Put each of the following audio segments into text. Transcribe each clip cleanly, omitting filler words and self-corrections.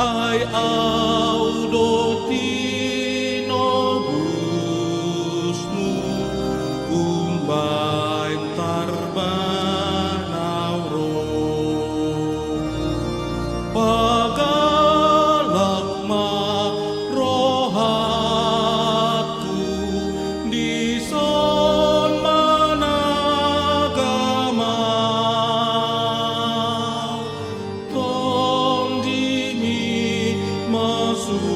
ai audo tinobusmu umbai tarbanauro pagalakma rohatku di son managama tong dimi masuru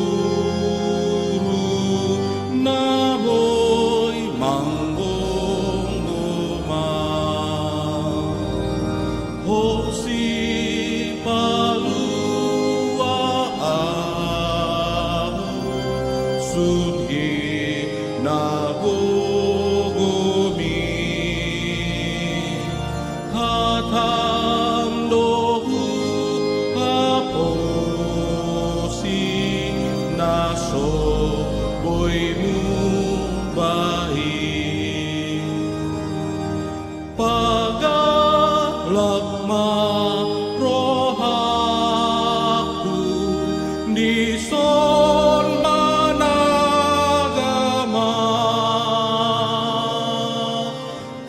naboy manggong goma hosi palua sudhi nagogomi hatam dohu haposi naso boimu bahi pagalakma rohaku di son managama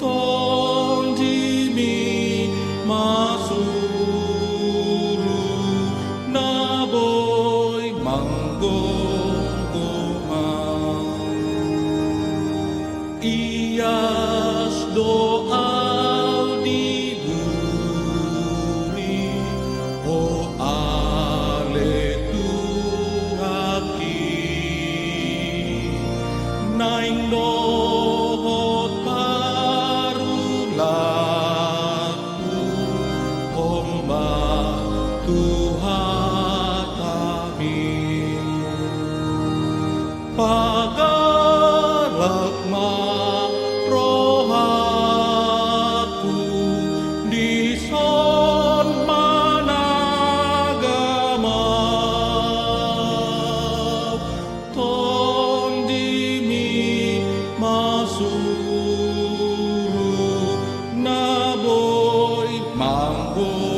tong dimi masuru naboy manggoma ias doa diburi o ale tuhaki naing dohot parulaku omba tuhatami pagalakma rohaku di son managama tong dimi masuru naboy manggo